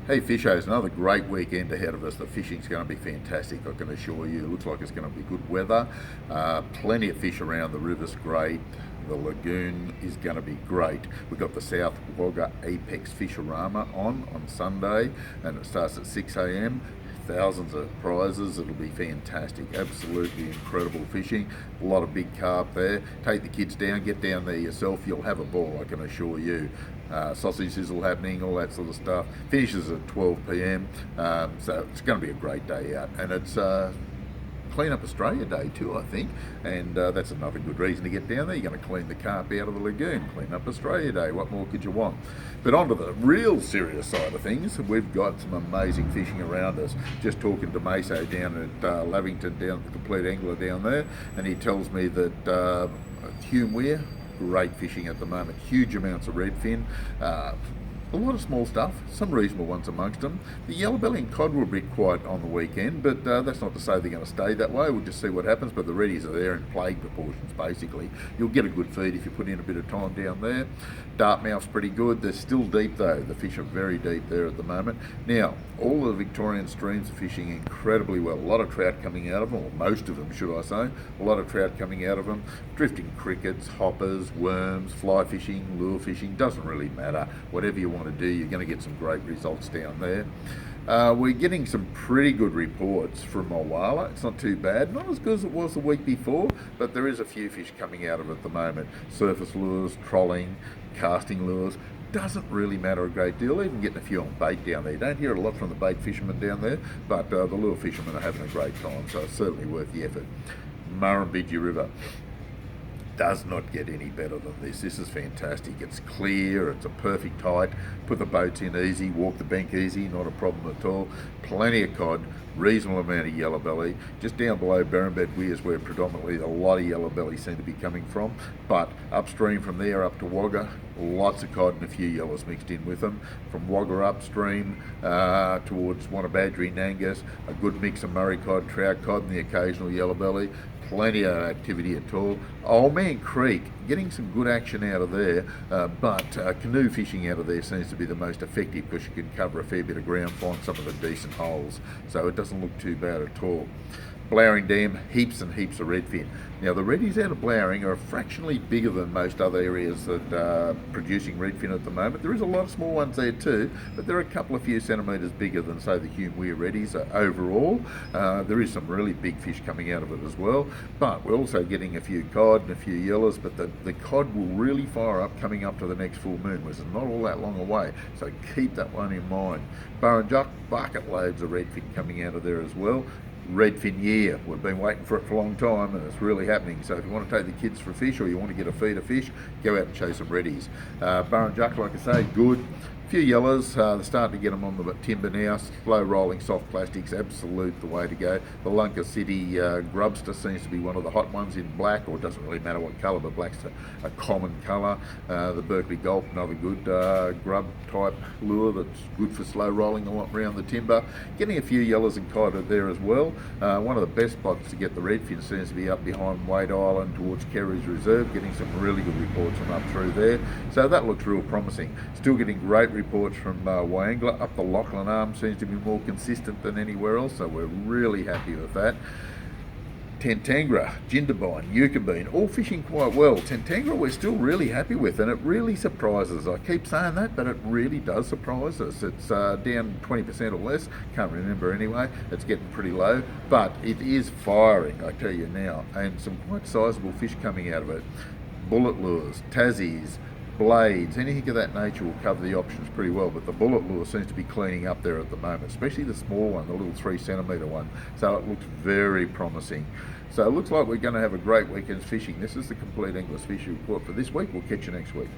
Hey Fishers, another great weekend ahead of us. The fishing's going to be fantastic, I can assure you. It looks like it's going to be good weather. Plenty of fish around, the river's great. The lagoon is going to be great. We've got the South Wagga Apex Fisherama on Sunday, and it starts at 6 a.m. Thousands of prizes. It'll be fantastic. Absolutely incredible fishing. A lot of big carp there. Take the kids down, get down there yourself. You'll have a ball, I can assure you. Sausage sizzle happening, all that sort of stuff. Finishes at 12 p.m. So it's going to be a great day out, and it's Clean Up Australia Day too, I think, and that's another good reason to get down there. You're going to clean the carp out of the lagoon. Clean Up Australia Day. What more could you want? But on to the real serious side of things, we've got some amazing fishing around us. Just talking to Maso down at Lavington, down at the Compleat Angler down there, and he tells me that Hume Weir, great fishing at the moment. Huge amounts of redfin. A lot of small stuff, some reasonable ones amongst them. The yellow belly and cod were a bit quiet on the weekend, but that's not to say they're going to stay that way. We'll just see what happens, but the reddies are there in plague proportions, basically. You'll get a good feed if you put in a bit of time down there. Dartmouth's pretty good. They're still deep though. The fish are very deep there at the moment. Now, all the Victorian streams are fishing incredibly well. A lot of trout coming out of them, or most of them, should I say. A lot of trout coming out of them. Drifting crickets, hoppers, worms, fly fishing, lure fishing, doesn't really matter. Whatever you want to do, you're going to get some great results down there. We're getting some pretty good reports from Mulwala. It's not too bad, not as good as it was the week before, but there is a few fish coming out of it at the moment. Surface lures, trolling, casting lures. Doesn't really matter a great deal, even getting a few on bait down there. You don't hear a lot from the bait fishermen down there, but the lure fishermen are having a great time, so it's certainly worth the effort. Murrumbidgee River does not get any better than this. This is fantastic. It's clear, it's a perfect height. Put the boats in easy, walk the bank easy, not a problem at all. Plenty of cod, reasonable amount of yellow belly. Just down below Berrinbed Weirs where predominantly a lot of yellow belly seem to be coming from, but upstream from there up to Wagga, lots of cod and a few yellows mixed in with them. From Wagga upstream towards Wannabadgery, Nangus, a good mix of Murray cod, trout cod and the occasional yellow belly. Plenty of activity at all. Old Man Creek, getting some good action out of there, but canoe fishing out of there seems to be the most effective because you can cover a fair bit of ground, find some of the decent holes, so it doesn't look too bad at all. Blowering Dam, heaps and heaps of redfin. Now the reddies out of Blowering are fractionally bigger than most other areas that are producing redfin at the moment. There is a lot of small ones there too, but they're a couple of few centimetres bigger than say the Hume Weir reddies overall. There is some really big fish coming out of it as well, but we're also getting a few cod and a few yellows, but the cod will really fire up coming up to the next full moon, which is not all that long away, so keep that one in mind. Burrinjuck, bucket loads of redfin coming out of there as well. Redfin year. We've been waiting for it for a long time and it's really happening. So if you want to take the kids for a fish or you want to get a feed of fish, go out and chase some reddies. Burrinjuck, like I say, good. Few yellows, they're starting to get them on the timber now. Slow rolling soft plastics, absolute the way to go. The Lunker City grubster seems to be one of the hot ones in black, or it doesn't really matter what colour, but black's a common colour. The Berkeley Gulp, another good grub type lure that's good for slow rolling around the timber. Getting a few yellows and cod there as well. One of the best spots to get the redfin seems to be up behind Wade Island towards Kerry's Reserve, getting some really good reports from up through there. So that looks real promising. Still getting great reports from Wangler. Up the Lachlan Arm seems to be more consistent than anywhere else, so we're really happy with that. Tentangra, Jindabyne, Eucabean, all fishing quite well. Tentangra we're still really happy with, and it really surprises. I keep saying that, but it really does surprise us. It's down 20% or less, can't remember anyway. It's getting pretty low, but it is firing, I tell you now, and some quite sizable fish coming out of it. Bullet lures, Tassies, blades, anything of that nature will cover the options pretty well, but the bullet lure seems to be cleaning up there at the moment, especially the small one, the little 3 centimetre one, so it looks very promising. So it looks like we're going to have a great weekend's fishing. This is the Compleat English Fishing Report for this week. We'll catch you next week.